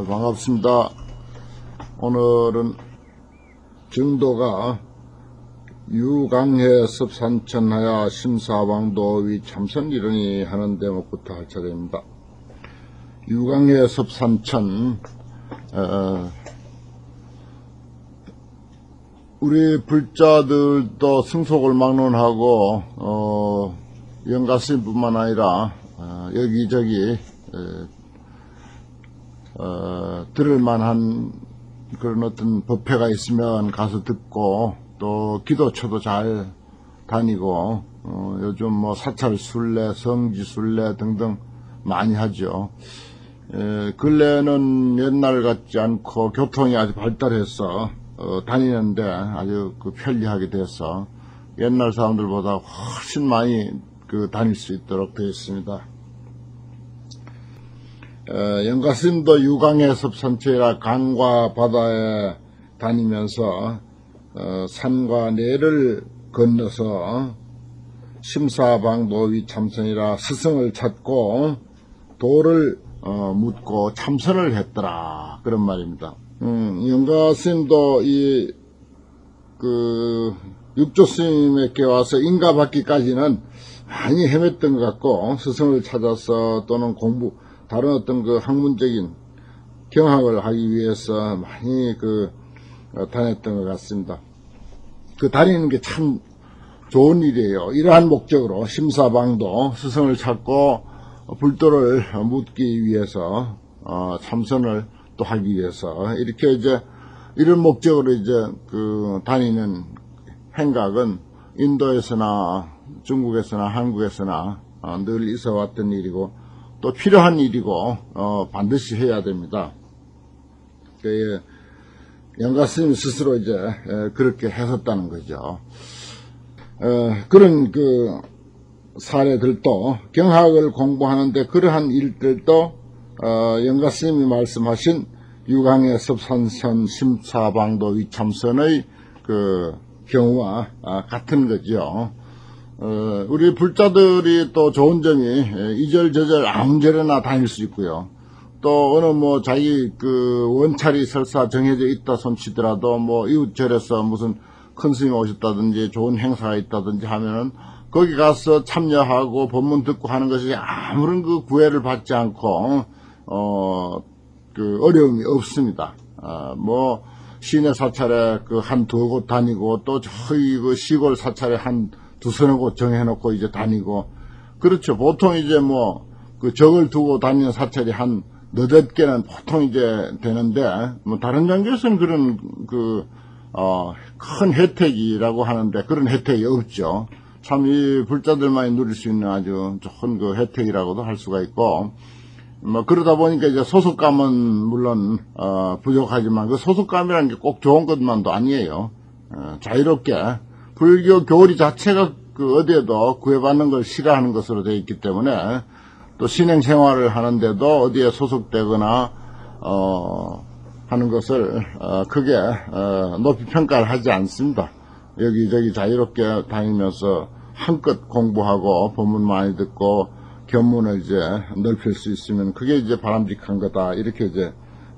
반갑습니다. 오늘은 정도가 유강해 섭산천하야 심사방도위 참선 이러니 하는 대목부터 할 차례입니다. 유강해 섭산천, 우리 불자들도 승속을 막론하고 영가스님뿐만 아니라 여기저기 들을만한 그런 어떤 법회가 있으면 가서 듣고 또 기도처도 잘 다니고 요즘 뭐 사찰순례, 성지순례 등등 많이 하죠. 근래는 옛날 같지 않고 교통이 아주 발달해서 다니는데 아주 편리하게 돼서 옛날 사람들보다 훨씬 많이 다닐 수 있도록 되어 있습니다. 영가스님도 유강해 섭산천이라 강과 바다에 다니면서 산과 내를 건너서 심사방도위 참선이라 스승을 찾고 도를 묻고 참선을 했더라, 그런 말입니다. 영가스님도 육조스님에게 와서 인가받기까지는 많이 헤맸던 것 같고, 스승을 찾아서 또는 다른 어떤 학문적인 경학을 하기 위해서 많이 다녔던 것 같습니다. 다니는 게 참 좋은 일이에요. 이러한 목적으로 심사방도 스승을 찾고 불도를 묻기 위해서 참선을 또 하기 위해서 이렇게 이런 목적으로 다니는 행각은 인도에서나 중국에서나 한국에서나 늘 있어 왔던 일이고 또 필요한 일이고 반드시 해야 됩니다. 영가스님 스스로 그렇게 했었다는 거죠. 그런 사례들도 경학을 공부하는데 그러한 일들도 영가스님이 말씀하신 유강해 섭산천 심사방도위 참선의 경우와 같은 거죠. 우리 불자들이 또 좋은 점이 이절저절 아무절에나 다닐 수 있고요. 또 어느 자기 원찰이 설사 정해져 있다 손치더라도 이웃절에서 무슨 큰 스님이 오셨다든지 좋은 행사가 있다든지 하면은 거기 가서 참여하고 법문 듣고 하는 것이 아무런 구애를 받지 않고 어려움이 없습니다. 시내 사찰에 한두 곳 다니고 또 저희 시골 사찰에 한 두서너 곳 정해놓고 다니고, 그렇죠. 보통 적을 두고 다니는 사찰이 한 너댓 개는 보통 되는데, 다른 장교에서는 그런 큰 혜택이라고 하는데 그런 혜택이 없죠. 참 이 불자들만이 누릴 수 있는 아주 좋은 혜택이라고도 할 수가 있고, 그러다 보니까 소속감은 물론 부족하지만 소속감이라는 게 꼭 좋은 것만도 아니에요. 자유롭게 불교 교리 자체가 어디에도 구애받는 걸 싫어하는 것으로 되어 있기 때문에 또 신행 생활을 하는데도 어디에 소속되거나 하는 것을 크게 높이 평가를 하지 않습니다. 여기저기 자유롭게 다니면서 한껏 공부하고 법문 많이 듣고 견문을 넓힐 수 있으면 그게 바람직한 거다, 이렇게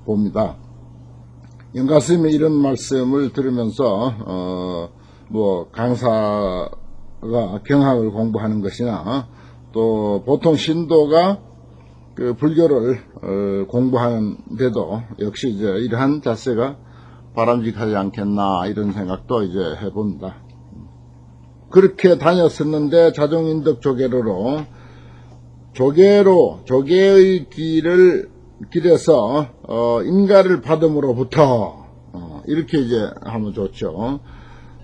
봅니다. 영가스님의 이런 말씀을 들으면서 강사가 경학을 공부하는 것이나 또 보통 신도가 불교를 공부하는데도 역시 이러한 자세가 바람직하지 않겠나, 이런 생각도 해봅니다. 그렇게 다녔었는데 자종인덕 조계로로 조계의 길에서 인가를 받음으로부터 이렇게 하면 좋죠.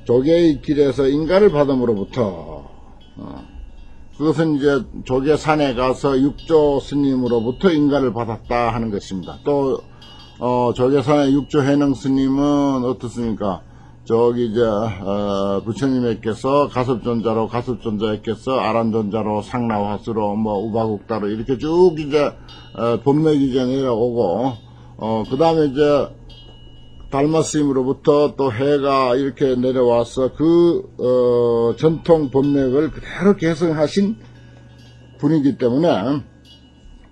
조계의 길에서 인가를 받음으로부터 그것은 조계산에 가서 육조 스님으로부터 인가를 받았다 하는 것입니다. 또 조계산의 육조 해능 스님은 어떻습니까? 부처님께서 가섭존자로, 가섭존자께서 아란존자로, 상나화수로, 우바국다로 이렇게 쭉 법맥이 내려오고, 그 다음에 달마스님으로부터 또 해가 이렇게 내려와서 전통 법맥을 그대로 계승하신 분이기 때문에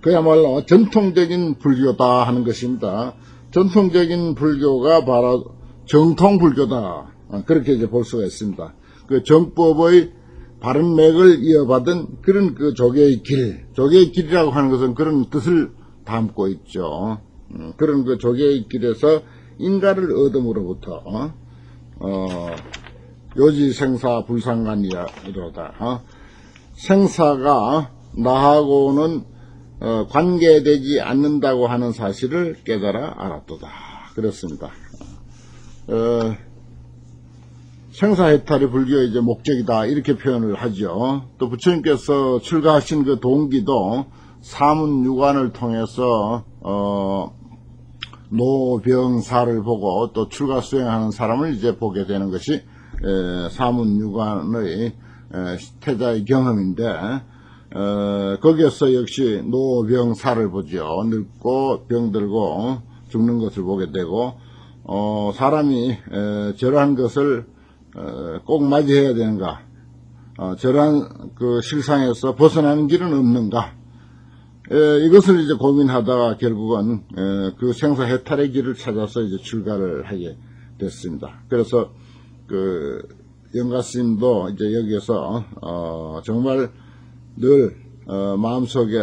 그야말로 전통적인 불교다 하는 것입니다. 전통적인 불교가 바로 정통불교다. 그렇게 이제 볼 수가 있습니다. 그 정법의 바른 맥을 이어받은 그런 그 조계의 길, 조계의 길이라고 하는 것은 그런 뜻을 담고 있죠. 그런 그 조계의 길에서 인가를 얻음으로부터 요지생사 불상간이로다. 생사가 나하고는 관계되지 않는다고 하는 사실을 깨달아 알았도다. 그렇습니다. 생사해탈이 불교의 이제 목적이다 이렇게 표현을 하죠. 또 부처님께서 출가하신 그 동기도 사문유관을 통해서 노병사를 보고 또 출가 수행하는 사람을 이제 보게 되는 것이 사문유관의 태자의 경험인데 거기에서 역시 노병사를 보죠. 늙고 병들고 죽는 것을 보게 되고 사람이 저러한 것을 꼭 맞이해야 되는가, 저러한 그 실상에서 벗어나는 길은 없는가, 이것을 이제 고민하다가 결국은 그 생사해탈의 길을 찾아서 이제 출가를 하게 됐습니다. 그래서 그 영가스님도 이제 여기에서 정말 늘 마음속에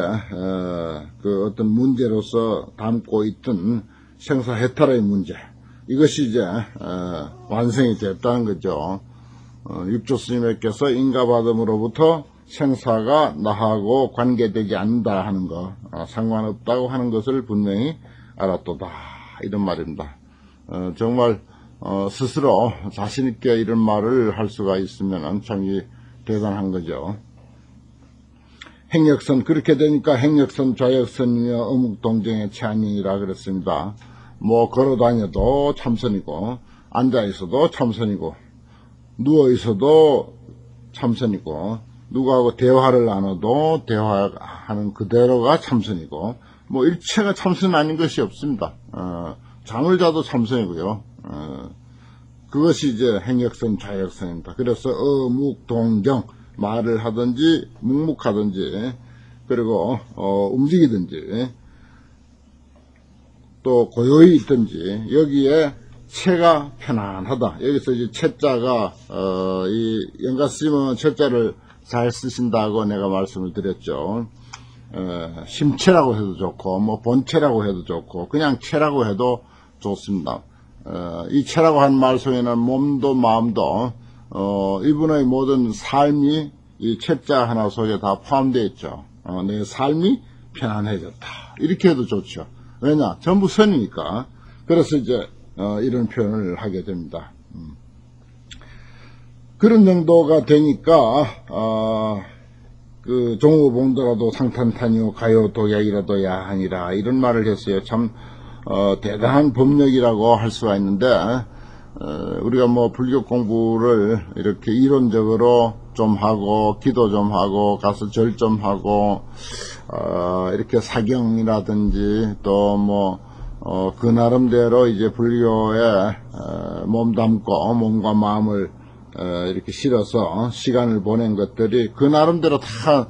그 어떤 문제로서 담고 있던 생사해탈의 문제, 이것이 이제 완성이 됐다는 거죠. 육조 스님께서 인가받음으로부터 생사가 나하고 관계되지 않는다 하는 거, 상관없다고 하는 것을 분명히 알았도다, 이런 말입니다. 정말 스스로 자신있게 이런 말을 할 수가 있으면 참 대단한 거죠. 행역선, 그렇게 되니까 행역선, 좌역선이며 어묵동정의 찬이라 그랬습니다. 뭐 걸어다녀도 참선이고, 앉아있어도 참선이고, 누워있어도 참선이고, 누구하고 대화를 나눠도 대화하는 그대로가 참선이고, 뭐 일체가 참선 아닌 것이 없습니다. 잠을 자도 참선이고요. 그것이 이제 행역선, 좌역선입니다. 그래서 어묵동정, 말을 하든지 묵묵하든지 그리고 움직이든지 또 고요히 있든지 여기에 체가 편안하다. 여기서 이제 체자가 이 영가스님은 체자를 잘 쓰신다고 내가 말씀을 드렸죠. 심체라고 해도 좋고 뭐 본체라고 해도 좋고 그냥 체라고 해도 좋습니다. 이 체라고 한 말 속에는 몸도 마음도 이분의 모든 삶이 이 체자 하나 속에 다 포함되어 있죠. 내 삶이 편안해졌다. 이렇게 해도 좋죠. 왜냐? 전부 선이니까. 그래서 이제 이런 표현을 하게 됩니다. 그런 정도가 되니까 그 종우봉도라도 상탄탄이요 가요 독약이라도 야하니라 이런 말을 했어요. 참 대단한 법력이라고 할 수가 있는데 우리가 뭐 불교 공부를 이렇게 이론적으로 좀 하고 기도 좀 하고 가서 절 좀 하고 이렇게 사경이라든지 또 뭐 그 나름대로 이제 불교에 몸담고 몸과 마음을 이렇게 실어서 시간을 보낸 것들이 그 나름대로 다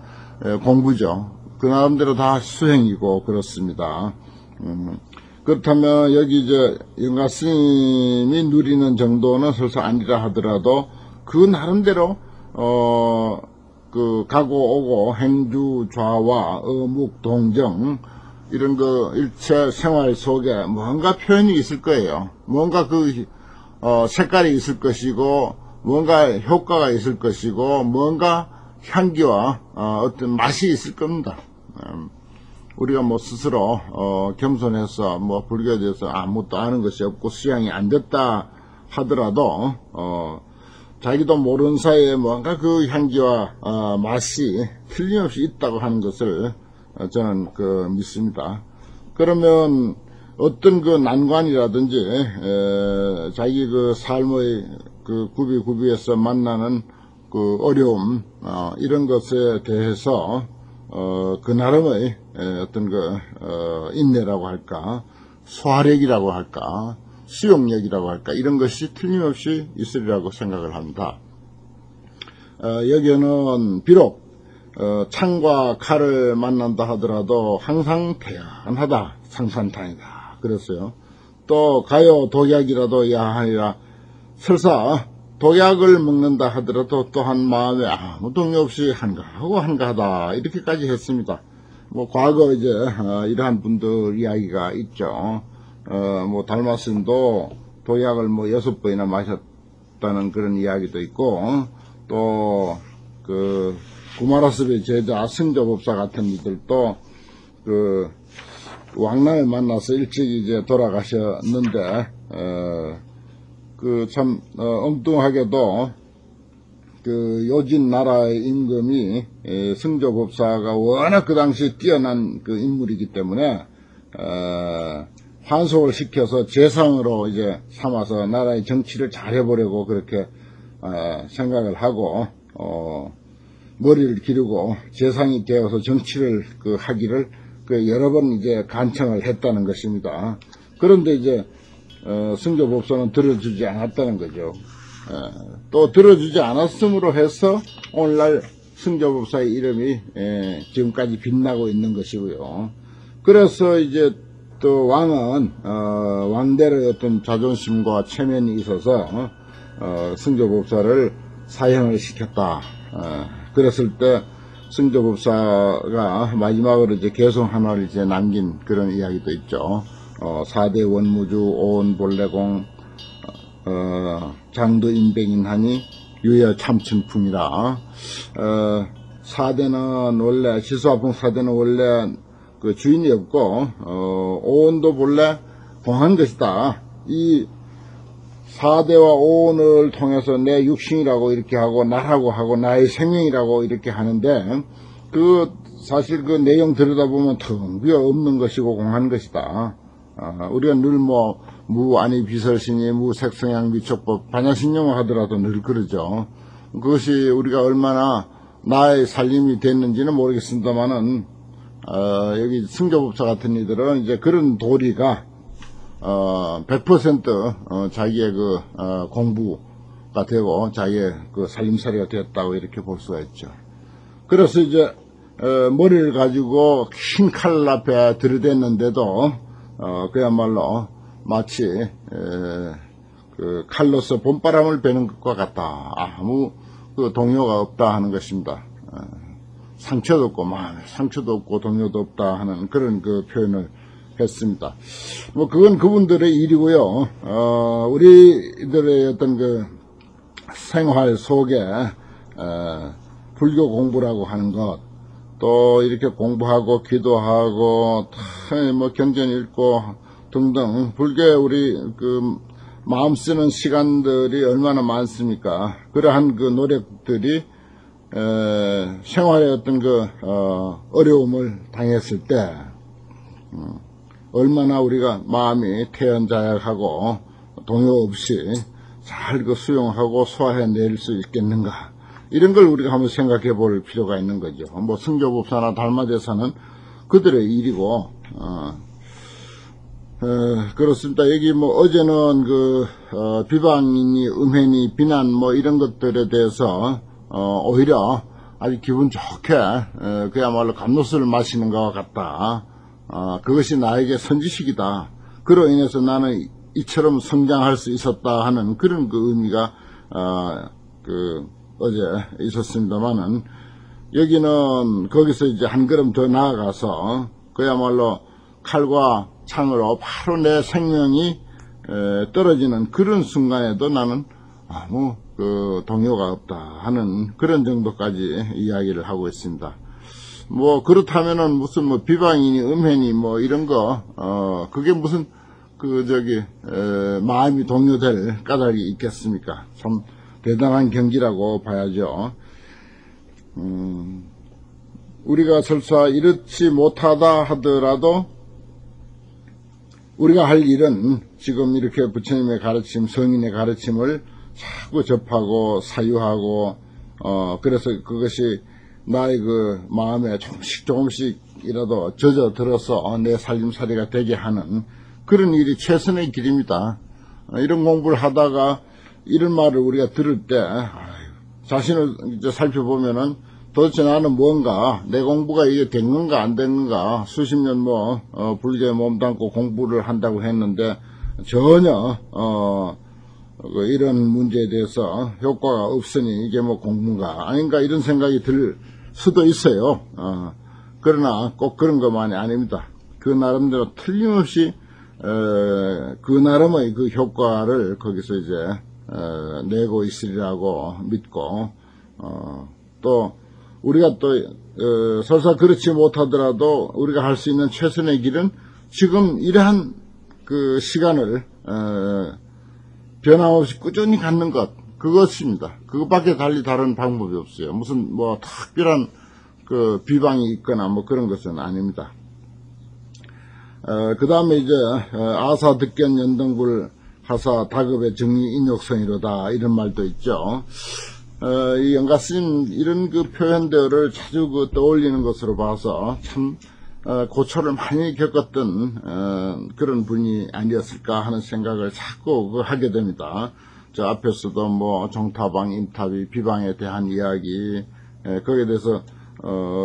공부죠. 그 나름대로 다 수행이고 그렇습니다. 그렇다면 여기 이제 영가스님이 누리는 정도는 설사 아니라 하더라도 그 나름대로 그 가고 오고 행주 좌와 어묵 동정 이런 그 일체 생활 속에 뭔가 표현이 있을 거예요. 뭔가 그 색깔이 있을 것이고 뭔가 효과가 있을 것이고 뭔가 향기와 어떤 맛이 있을 겁니다. 우리가 뭐 스스로 겸손해서 뭐 불교에 대해서 아무것도 아는 것이 없고 수양이 안 됐다 하더라도 자기도 모르는 사이에 뭔가 그 향기와 맛이 틀림없이 있다고 하는 것을 저는 믿습니다. 그러면 어떤 그 난관이라든지 자기 그 삶의 그 구비에서 만나는 그 어려움 이런 것에 대해서 그 나름의 어떤 그 인내라고 할까, 소화력이라고 할까, 수용력이라고 할까 이런 것이 틀림없이 있으리라고 생각을 합니다. 여기에는 비록 창과 칼을 만난다 하더라도 항상 태연하다, 상산탄이다. 그랬어요. 또 가요 독약이라도 야하니라. 설사 독약을 먹는다 하더라도 또한 마음에 아무 동요 없이 한가하고 한가하다. 이렇게까지 했습니다. 뭐 과거 이제 이러한 분들 이야기가 있죠. 뭐 달마스님도 독약을 뭐 6번이나 마셨다는 그런 이야기도 있고, 또 그 구마라스의 제자 승조법사 같은 이들도 그 왕남에 만나서 일찍 이제 돌아가셨는데, 그 참 엉뚱하게도 그 요진 나라의 임금이 승조법사가 워낙 그 당시 뛰어난 그 인물이기 때문에 환속을 시켜서 재상으로 이제 삼아서 나라의 정치를 잘해보려고 그렇게 생각을 하고 머리를 기르고 재상이 되어서 정치를 그 하기를 그 여러 번 이제 간청을 했다는 것입니다. 그런데 이제 승조법사는 들어주지 않았다는 거죠. 또 들어주지 않았음으로 해서 오늘날 승조법사의 이름이 지금까지 빛나고 있는 것이고요. 그래서 이제 또 왕은 왕대의 어떤 자존심과 체면이 있어서 승조법사를 사형을 시켰다. 그랬을 때 승조법사가 마지막으로 이제 개송 하나를 이제 남긴 그런 이야기도 있죠. 4대 원무주 오온본래공 장도인백인하니 유여 참춘풍이라. 4대는 원래 시수화풍 4대는 원래 그 주인이 없고 오온도 본래 공한 것이다. 이 4대와 오온을 통해서 내 육신이라고 이렇게 하고 나라고 하고 나의 생명이라고 이렇게 하는데, 그 사실 그 내용 들여다보면 텅 비어 없는 것이고 공한 것이다. 우리가 늘 뭐 무아니 비설신이 무색성향 미촉법 반야신용을 하더라도 늘 그러죠. 그것이 우리가 얼마나 나의 살림이 됐는지는 모르겠습니다만은 여기 승조법사 같은 이들은 이제 그런 도리가 100% 자기의 그 공부가 되고 자기의 그 살림살이가 되었다고 이렇게 볼 수가 있죠. 그래서 이제 머리를 가지고 흰 칼 앞에 들이댔는데도 그야말로 마치 그 칼로서 봄바람을 베는 것과 같다. 아무 그 동요가 없다 하는 것입니다. 상처도 없고 마음에 상처도 없고 동요도 없다 하는 그런 그 표현을 했습니다. 뭐 그건 그분들의 일이고요. 우리들의 어떤 그 생활 속에 불교 공부라고 하는 것, 또 이렇게 공부하고 기도하고 뭐 경전 읽고 등등 불교에 우리 그 마음 쓰는 시간들이 얼마나 많습니까? 그러한 그 노력들이 생활의 어떤 그 어려움을 당했을 때 얼마나 우리가 마음이 태연자약하고 동요 없이 잘 그 수용하고 소화해낼 수 있겠는가, 이런 걸 우리가 한번 생각해 볼 필요가 있는 거죠. 뭐 승조법사나 달마대사는 그들의 일이고 그렇습니다. 여기 뭐 어제는 그 비방이니 음해니 비난 뭐 이런 것들에 대해서 오히려 아주 기분 좋게 그야말로 감로스를 마시는 것과 같다. 그것이 나에게 선지식이다. 그로 인해서 나는 이처럼 성장할 수 있었다 하는 그런 그 의미가 그 어제 있었습니다만은, 여기는 거기서 이제 한 걸음 더 나아가서 그야말로 칼과 창으로 바로 내 생명이 떨어지는 그런 순간에도 나는 아무 그 동요가 없다 하는 그런 정도까지 이야기를 하고 있습니다. 뭐 그렇다면은 무슨 뭐 비방이니 음해니 뭐 이런 거 그게 무슨 그 마음이 동요될 까닭이 있겠습니까? 참 대단한 경지라고 봐야죠. 우리가 설사 이렇지 못하다 하더라도 우리가 할 일은 지금 이렇게 부처님의 가르침, 성인의 가르침을 자꾸 접하고 사유하고 그래서 그것이 나의 그 마음에 조금씩이라도 젖어들어서 내 살림살이가 되게 하는 그런 일이 최선의 길입니다. 이런 공부를 하다가 이런 말을 우리가 들을 때 자신을 이제 살펴보면은 도대체 나는 뭔가, 내 공부가 이게 된 건가 안 된 건가, 수십 년 불교에 몸담고 공부를 한다고 했는데, 전혀, 이런 문제에 대해서 효과가 없으니 이게 뭐 공부인가, 아닌가, 이런 생각이 들 수도 있어요. 그러나 꼭 그런 것만이 아닙니다. 그 나름대로 틀림없이, 그 나름의 그 효과를 거기서 이제, 내고 있으리라고 믿고, 또, 우리가 또, 설사 그렇지 못하더라도 우리가 할 수 있는 최선의 길은 지금 이러한 그 시간을, 변함없이 꾸준히 갖는 것, 그것입니다. 그것밖에 달리 다른 방법이 없어요. 무슨 뭐 특별한 그 비방이 있거나 뭐 그런 것은 아닙니다. 그 다음에 이제, 아사 득견 연등불 하사 다급의 정리 인욕선이로다, 이런 말도 있죠. 이 영가스님 이런 그 표현들을 자주 떠올리는 것으로 봐서 참, 고초를 많이 겪었던, 그런 분이 아니었을까 하는 생각을 자꾸 하게 됩니다. 저 앞에서도 뭐 정타방, 임탑이, 비방에 대한 이야기, 거기에 대해서,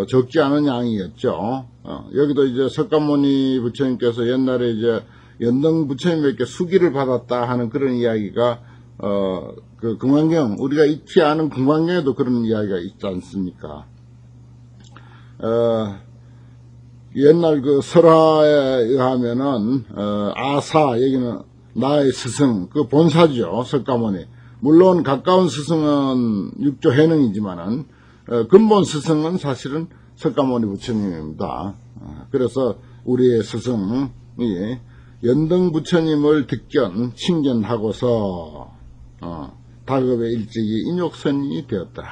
적지 않은 양이었죠. 여기도 이제 석가모니 부처님께서 옛날에 이제 연등 부처님에게 수기를 받았다 하는 그런 이야기가, 그 금강경, 우리가 익히 아는 금강경에도 그런 이야기가 있지 않습니까? 옛날 그 설화에 의하면은, 아사, 여기는 나의 스승, 그 본사죠, 석가모니. 물론 가까운 스승은 육조 해능이지만은, 근본 스승은 사실은 석가모니 부처님입니다. 그래서 우리의 스승이 연등 부처님을 득견, 친견하고서, 다급의 일찍이 인욕선이 되었더라.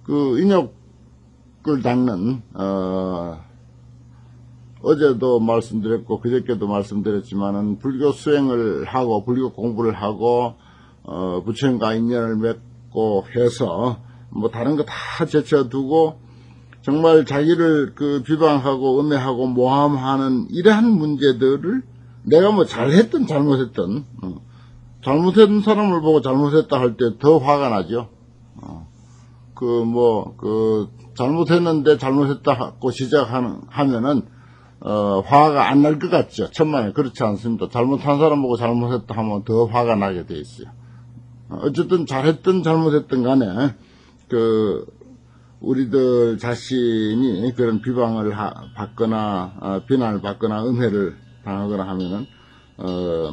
그 인욕을 닦는, 어제도 말씀드렸고, 그저께도 말씀드렸지만은, 불교 수행을 하고, 불교 공부를 하고, 부처님과 인연을 맺고 해서, 뭐, 다른 거 다 제쳐두고, 정말 자기를 그 비방하고, 음해하고, 모함하는 이러한 문제들을 내가 뭐 잘했든 잘못했든, 잘못했던 사람을 보고 잘못했다 할 때 더 화가 나죠. 잘못했는데 잘못했다고 시작하면은, 화가 안 날 것 같죠. 천만에 그렇지 않습니다. 잘못한 사람 보고 잘못했다 하면 더 화가 나게 돼 있어요. 어쨌든 잘했든 잘못했든 간에, 우리들 자신이 그런 비방을 받거나, 비난을 받거나, 음해를 당하거나 하면은,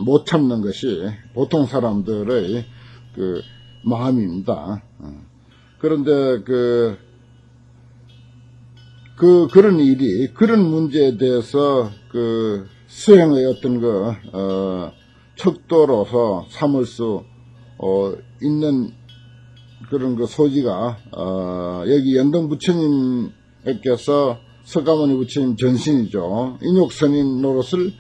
못 참는 것이 보통 사람들의 그 마음입니다. 그런데 그런 일이, 그런 문제에 대해서 수행의 어떤 척도로서 삼을 수, 있는 그런 소지가, 여기 연등 부처님께서 석가모니 부처님 전신이죠. 인욕스님 노릇을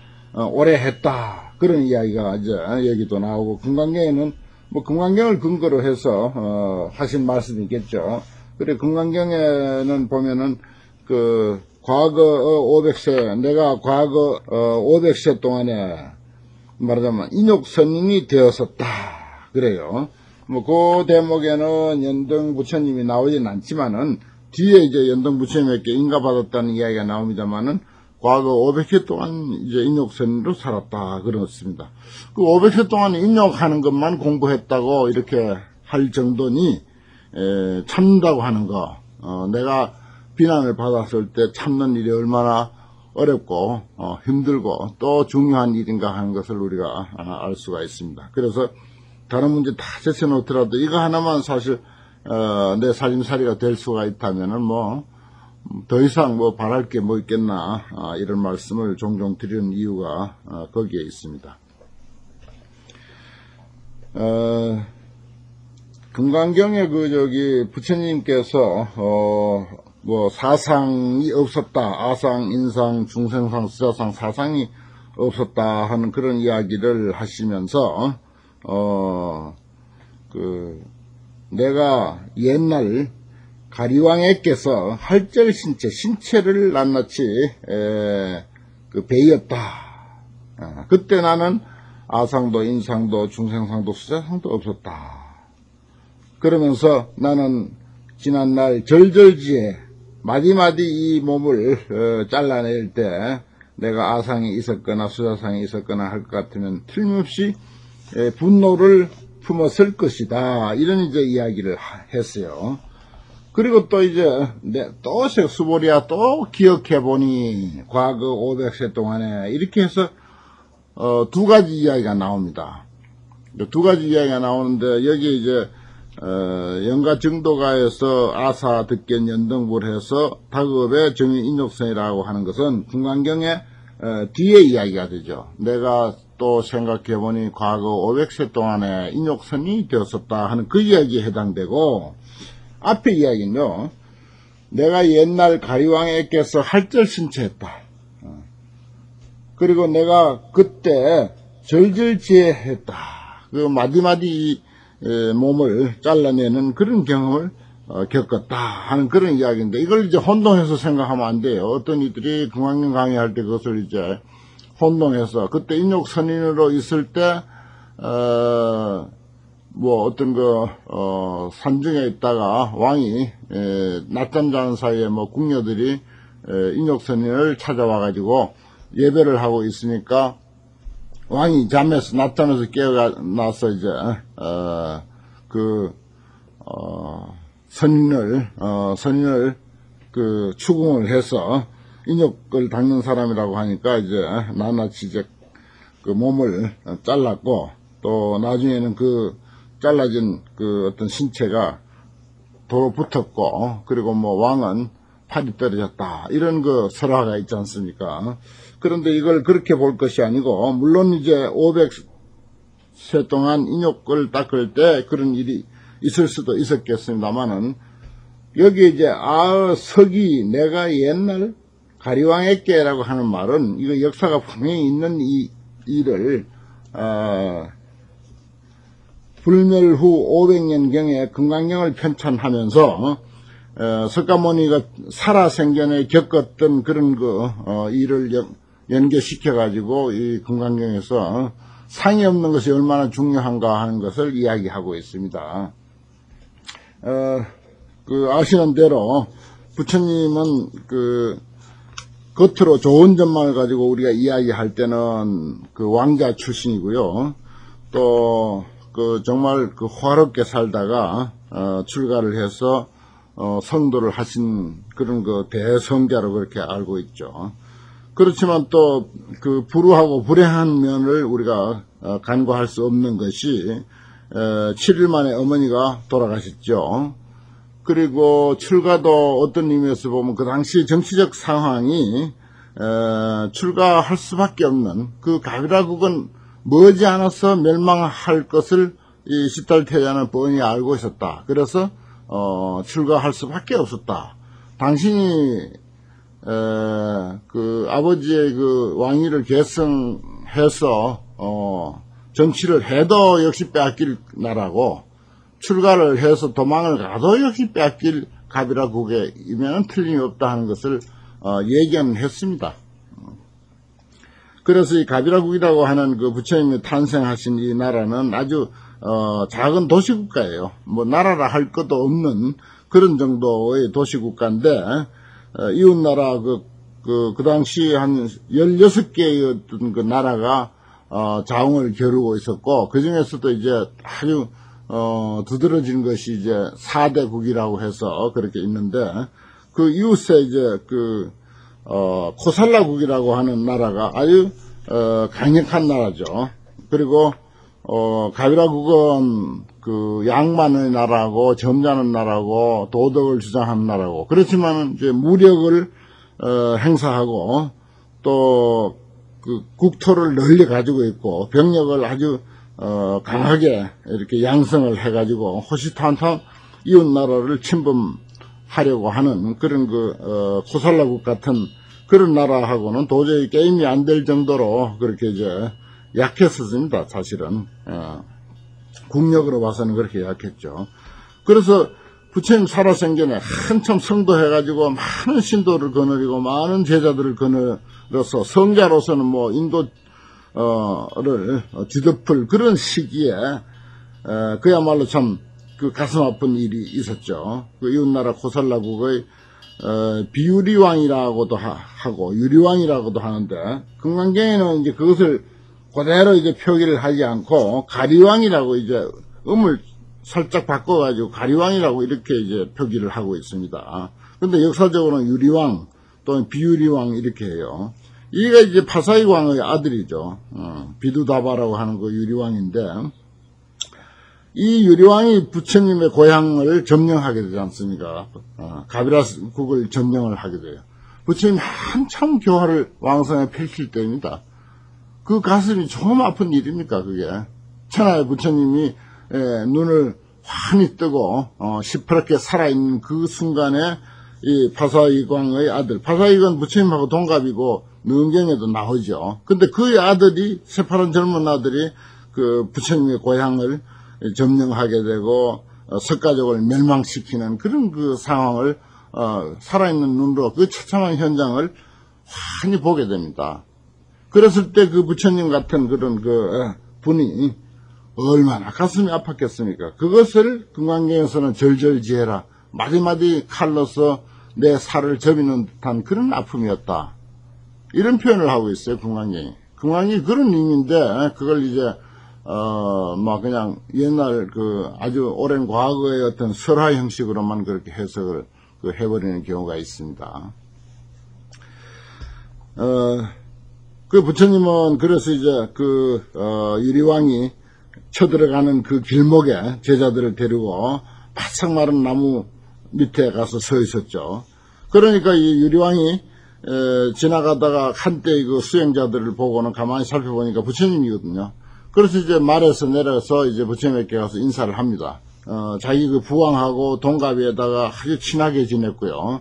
오래 했다. 그런 이야기가 이제 여기도 나오고, 금강경에는 뭐 금강경을 근거로 해서 하신 말씀이겠죠. 그래 금강경에는 보면은 과거 500세, 내가 과거 500세 동안에 말하자면 인욕선인이 되었었다. 그래요. 뭐 그 대목에는 연등 부처님이 나오진 않지만은 뒤에 이제 연등 부처님에게 인가받았다는 이야기가 나옵니다만은 과거 500회 동안 이제 인욕선인으로 살았다. 그렇습니다. 그 500회 동안 인욕하는 것만 공부했다고 이렇게 할 정도니, 참는다고 하는 거, 내가 비난을 받았을 때 참는 일이 얼마나 어렵고, 힘들고, 또 중요한 일인가 하는 것을 우리가 알 수가 있습니다. 그래서 다른 문제 다 제쳐놓더라도 이거 하나만 사실, 내 살림살이가 될 수가 있다면은 더 이상 바랄 게 뭐 있겠나, 이런 말씀을 종종 드리는 이유가, 거기에 있습니다. 금강경에 부처님께서, 사상이 없었다. 아상, 인상, 중생상, 수자상, 사상이 없었다 하는 그런 이야기를 하시면서, 내가 옛날 가리왕에께서 할절신체, 신체를 낱낱이, 배였다. 그때 나는 아상도, 인상도, 중생상도, 수자상도 없었다. 그러면서 나는 지난날 절절지에 마디마디 이 몸을 잘라낼 때 내가 아상이 있었거나 수사상이 있었거나 할 것 같으면 틀림없이 분노를 품었을 것이다. 이런 이제 이야기를 했어요. 그리고 또 이제 또 수보리아 또 기억해보니 과거 500세 동안에 이렇게 해서 두 가지 이야기가 나옵니다. 두 가지 이야기가 나오는데 여기 이제 영가 정도가에서 아사 득견 연등부를 해서 다급의 정인 인욕선이라고 하는 것은 금강경의 뒤에 이야기가 되죠. 내가 또 생각해보니 과거 500세 동안에 인욕선이 되었었다 하는 그 이야기에 해당되고, 앞에 이야기는요, 내가 옛날 가리왕에게서 할절신체했다. 그리고 내가 그때 절절지혜했다. 그 마디마디 몸을 잘라내는 그런 경험을 겪었다 하는 그런 이야기인데, 이걸 이제 혼동해서 생각하면 안 돼요. 어떤 이들이 금강경 강의할 때 그것을 이제 혼동해서, 그때 인욕선인으로 있을 때 뭐 어떤 산중에 있다가 왕이 낮잠 자는 사이에 뭐 궁녀들이 인욕선인을 찾아와 가지고 예배를 하고 있으니까 왕이 낮잠에서 깨어나서 이제 선인을 추궁을 해서 인욕을 닦는 사람이라고 하니까 이제 낱낱이 이제 그 몸을 잘랐고, 또 나중에는 그 잘라진 그 어떤 신체가 도로 붙었고, 그리고 뭐 왕은 팔이 떨어졌다, 이런 그 설화가 있지 않습니까? 그런데 이걸 그렇게 볼 것이 아니고, 물론 이제 500세 동안 인욕을 닦을 때 그런 일이 있을 수도 있었겠습니다만은, 여기 이제 석이 내가 옛날 가리왕에게라고 하는 말은, 이거 역사가 분명히 있는 이 일을 불멸 후 500년경에 금강경을 편찬하면서 석가모니가 살아생전에 겪었던 그런 일을 연계시켜 가지고 이 금강경에서 상이 없는 것이 얼마나 중요한가 하는 것을 이야기하고 있습니다. 아시는 대로 부처님은 겉으로 좋은 점만을 가지고 우리가 이야기할 때는 왕자 출신이고요. 또 정말 화롭게 살다가 출가를 해서 성도를 하신 그런 대성자로 그렇게 알고 있죠. 그렇지만 또 불우하고 불행한 면을 우리가 간과할 수 없는 것이 7일 만에 어머니가 돌아가셨죠. 그리고 출가도 어떤 의미에서 보면 그 당시 정치적 상황이 출가할 수밖에 없는 그 가비라국은 머지않아서 멸망할 것을 이 시달태자는 뻔히 알고 있었다. 그래서 출가할 수밖에 없었다. 당신이 아버지의 왕위를 계승해서 정치를 해도 역시 빼앗길 나라고, 출가를 해서 도망을 가도 역시 빼앗길 가비라국이면 틀림이 없다 하는 것을 예견했습니다. 그래서 이 가비라국이라고 하는 부처님이 탄생하신 이 나라는 아주 작은 도시국가예요. 뭐 나라라 할 것도 없는 그런 정도의 도시국가인데, 이웃나라 그 당시 한 16개의 어떤 나라가 자웅을 겨루고 있었고, 그 중에서도 이제 아주 두드러진 것이 이제 4대국이라고 해서 그렇게 있는데, 그 이웃에 이제 코살라국이라고 하는 나라가 아주 강력한 나라죠. 그리고 가비라국은 양만의 나라고 점잖은 나라고 도덕을 주장하는 나라고, 그렇지만 이제 무력을 행사하고 또 국토를 널리 가지고 있고 병력을 아주 강하게 이렇게 양성을 해가지고 호시탐탐 이웃 나라를 침범하려고 하는 그런 코살라국 같은 그런 나라하고는 도저히 게임이 안 될 정도로 그렇게 이제 약했었습니다. 사실은 국력으로 봐서는 그렇게 약했죠. 그래서 부처님 살아생전에 한참 성도해가지고 많은 신도를 거느리고 많은 제자들을 거느려서 성자로서는 뭐 인도를 뒤덮을 그런 시기에 그야말로 참 그 가슴 아픈 일이 있었죠. 그 이웃나라 고살라국의 비유리왕이라고도 하고 유리왕이라고도 하는데, 금강경에는 이제 그것을 그대로 이제 표기를 하지 않고 가리왕이라고 이제 음을 살짝 바꿔가지고 가리왕이라고 이렇게 이제 표기를 하고 있습니다. 근데 역사적으로는 유리왕 또는 비유리왕 이렇게 해요. 이게 이제 파사이 왕의 아들이죠. 비두다바라고 하는 그 유리왕인데, 이 유리왕이 부처님의 고향을 점령하게 되지 않습니까? 가비라국을 점령을 하게 돼요. 부처님이 한참 교화를 왕성에 펼칠 때입니다. 그 가슴이 조금 아픈 일입니까, 그게? 천하의 부처님이 눈을 환히 뜨고 시퍼렇게 살아있는 그 순간에 이 파사이광의 아들, 파사이광은 부처님하고 동갑이고 능경에도 나오죠. 근데 그 아들이, 새파란 젊은 아들이 그 부처님의 고향을 점령하게 되고 석가족을 멸망시키는 그런 그 상황을 살아있는 눈으로 그 처참한 현장을 환히 보게 됩니다. 그랬을 때 그 부처님 같은 그런 그 분이 얼마나 가슴이 아팠겠습니까? 그것을 금강경에서는 절절지혜라, 마디마디 칼로서 내 살을 저비는 듯한 그런 아픔이었다, 이런 표현을 하고 있어요, 금강경이. 금강경이 그런 의미인데, 그걸 이제 그냥 옛날 그 아주 오랜 과거의 어떤 설화 형식으로만 그렇게 해석을 해버리는 경우가 있습니다. 그 부처님은 그래서 이제 유리왕이 쳐들어가는 그 길목에 제자들을 데리고 바싹 마른 나무 밑에 가서 서 있었죠. 그러니까 이 유리왕이 지나가다가 한때 그 수행자들을 보고는 가만히 살펴보니까 부처님이거든요. 그래서 이제 말에서 내려서 이제 부처님께 가서 인사를 합니다. 자기 그 부왕하고 동갑에다가 아주 친하게 지냈고요.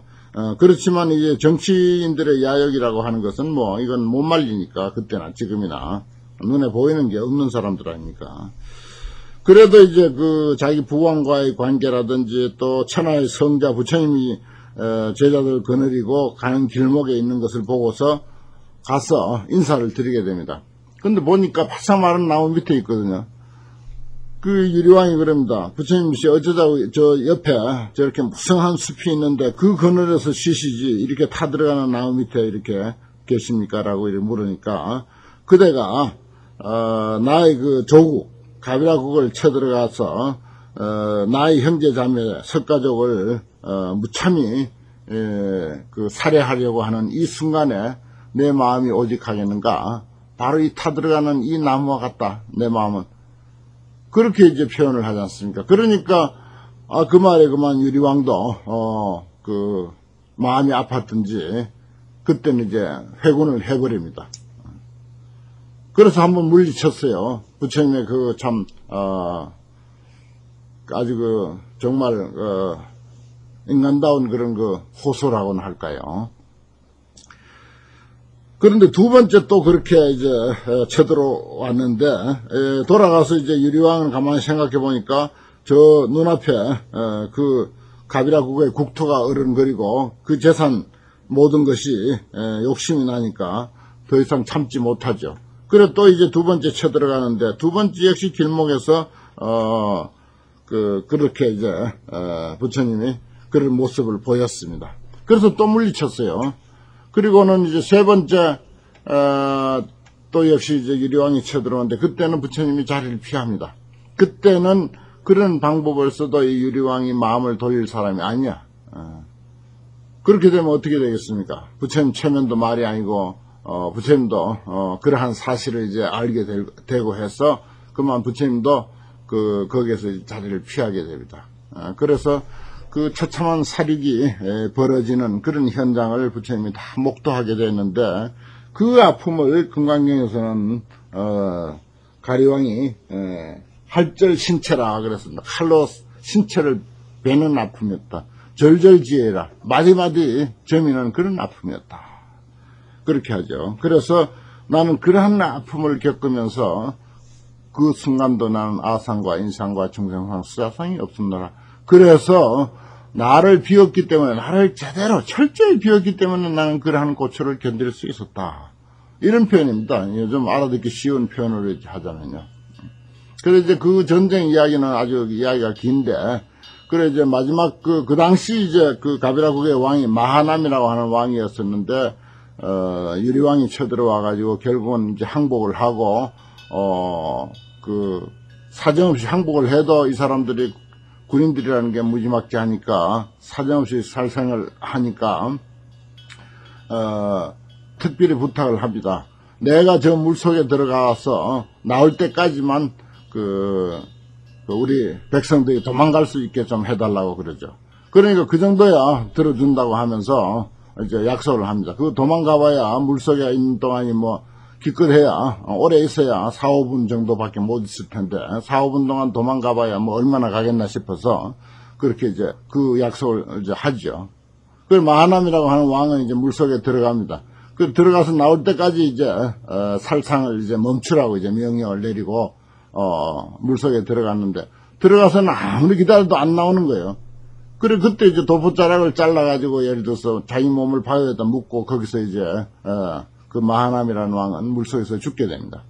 그렇지만 이제 정치인들의 야욕이라고 하는 것은 뭐 이건 못 말리니까, 그때나 지금이나 눈에 보이는 게 없는 사람들 아닙니까? 그래도 이제 그 자기 부왕과의 관계라든지 또 천하의 성자 부처님이 제자들 거느리고 가는 길목에 있는 것을 보고서 가서 인사를 드리게 됩니다. 근데 보니까 바싹 마른 나무 밑에 있거든요. 그 유리왕이 그럽니다. 부처님이 어쩌자고 저 옆에 저렇게 무성한 숲이 있는데 그 그늘에서 쉬시지 이렇게 타들어가는 나무 밑에 이렇게 계십니까? 라고 이렇게 물으니까, 그대가 나의 그 조국 가비라국을 쳐들어가서 나의 형제자매 석가족을 무참히 그 살해하려고 하는 이 순간에 내 마음이 오직하겠는가? 바로 이 타들어가는 이 나무와 같다, 내 마음은. 그렇게 이제 표현을 하지 않습니까? 그러니까 그 말에 그만 유리왕도 그 마음이 아팠든지 그때는 이제 회군을 해버립니다. 그래서 한번 물리쳤어요. 부처님의 그 참 아주 그 정말 인간다운 그런 그 호소라고는 할까요? 그런데 두 번째 또 그렇게 이제 쳐들어왔는데, 돌아가서 이제 유리왕은 가만히 생각해 보니까 저 눈앞에 그 가비라국의 국토가 어른거리고 그 재산 모든 것이 욕심이 나니까 더 이상 참지 못하죠. 그래 또 이제 두 번째 쳐들어가는데, 두 번째 역시 길목에서 그렇게 이제 부처님이 그런 모습을 보였습니다. 그래서 또 물리쳤어요. 그리고는 이제 세 번째, 또 역시 이제 유리왕이 쳐들어오는데, 그때는 부처님이 자리를 피합니다. 그때는 그런 방법을 써도 이 유리왕이 마음을 돌릴 사람이 아니야. 그렇게 되면 어떻게 되겠습니까? 부처님 체면도 말이 아니고, 부처님도, 그러한 사실을 이제 알게 되고 해서, 그만 부처님도 거기에서 자리를 피하게 됩니다. 그래서 그 처참한 살육이 벌어지는 그런 현장을 부처님이 다 목도하게 됐는데, 그 아픔을 금강경에서는 가리왕이 할절신체라 그랬습니다. 칼로 신체를 베는 아픔이었다. 절절지혜라, 마디마디 저미는 그런 아픔이었다, 그렇게 하죠. 그래서 나는 그러한 아픔을 겪으면서 그 순간도 나는 아상과 인상과 중생상 수자상이 없습니다. 그래서 나를 비웠기 때문에, 나를 제대로 철저히 비웠기 때문에 나는 그러한 고초를 견딜 수 있었다, 이런 표현입니다. 좀 알아듣기 쉬운 표현으로 하자면요. 그래 이제 그 전쟁 이야기는 아주 이야기가 긴데, 그래 이제 마지막 그 당시 이제 그 가비라국의 왕이 마하남이라고 하는 왕이었었는데, 유리왕이 쳐들어와가지고 결국은 이제 항복을 하고, 사정없이 항복을 해도 이 사람들이 군인들이라는 게 무지막지하니까 사정없이 살생을 하니까, 특별히 부탁을 합니다. 내가 저 물속에 들어가서 나올 때까지만 우리 백성들이 도망갈 수 있게 좀 해달라고 그러죠. 그러니까 그 정도야 들어준다고 하면서 이제 약속을 합니다. 그 도망가봐야 물속에 있는 동안이 뭐 기껏해야 오래 있어야 4, 5분 정도밖에 못 있을 텐데 4, 5분 동안 도망가봐야 뭐 얼마나 가겠나 싶어서 그렇게 이제 그 약속을 이제 하죠. 그 마하남이라고 하는 왕은 이제 물속에 들어갑니다. 그 들어가서 나올 때까지 이제 살상을 이제 멈추라고 이제 명령을 내리고 물속에 들어갔는데 들어가서는 아무리 기다려도 안 나오는 거예요. 그래 그때 이제 도포자락을 잘라가지고 예를 들어서 자기 몸을 바위에다 묶고 거기서 이제 그 마하남이라는 왕은 물속에서 죽게 됩니다.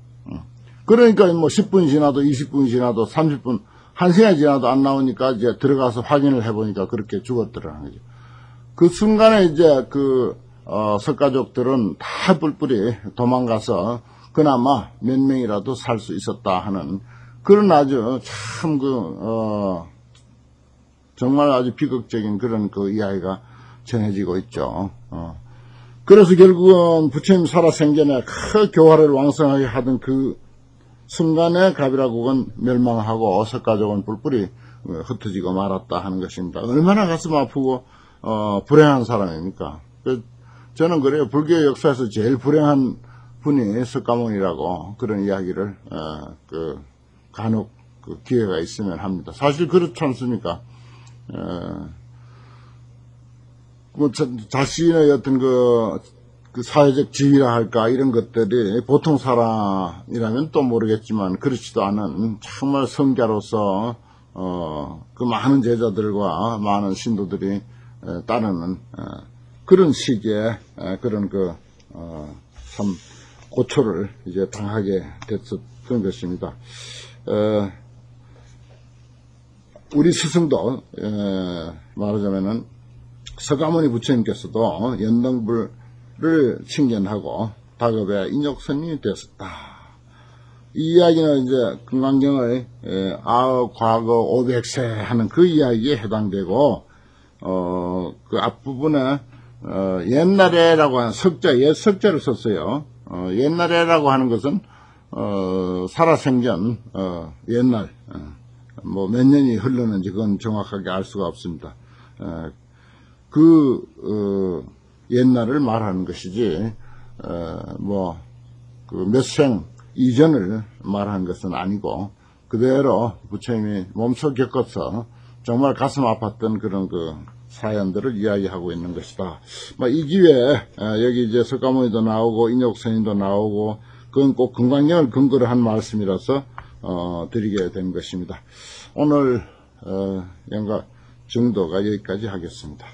그러니까 뭐 10분 지나도 20분 지나도 30분 1시간 지나도 안 나오니까 이제 들어가서 확인을 해보니까 그렇게 죽었더라는 거죠. 그 순간에 이제 석가족들은 다 뿔뿔이 도망가서 그나마 몇 명이라도 살 수 있었다 하는 그런 아주 참 정말 아주 비극적인 그런 그 이야기가 전해지고 있죠. 그래서 결국은 부처님 살아생전에 큰 교화를 왕성하게 하던 그 순간에 가비라국은 멸망하고 석가족은 뿔뿔이 흩어지고 말았다 하는 것입니다. 얼마나 가슴 아프고 불행한 사람입니까? 저는 그래요. 불교 역사에서 제일 불행한 분이 석가모니라고 그런 이야기를 간혹 기회가 있으면 합니다. 사실 그렇지 않습니까? 뭐 자신의 어떤 그 사회적 지위라 할까 이런 것들이 보통 사람이라면 또 모르겠지만 그렇지도 않은 정말 성자로서 그 많은 제자들과 많은 신도들이 따르는 그런 시기에 그런 참 고초를 이제 당하게 됐었던 것입니다. 우리 스승도 말하자면은 석가모니 부처님께서도 연등불을 칭견하고 다급에 인욕선님이 되었다. 이 이야기는 이제 금강경의 과거 500세 하는 그 이야기에 해당되고 그 앞부분에 옛날에라고 하는 옛 석자를 썼어요. 옛날에라고 하는 것은 살아생전 옛날 뭐 몇 년이 흘렀는지 그건 정확하게 알 수가 없습니다. 옛날을 말하는 것이지 뭐 그 몇 생 이전을 말하는 것은 아니고 그대로 부처님이 몸소 겪어서 정말 가슴 아팠던 그런 사연들을 이야기하고 있는 것이다. 이 기회에 여기 이제 석가모니도 나오고 인욕선인도 나오고 그건 꼭 금강경을 근거로 한 말씀이라서 드리게 된 것입니다. 오늘 연가 정도가 여기까지 하겠습니다.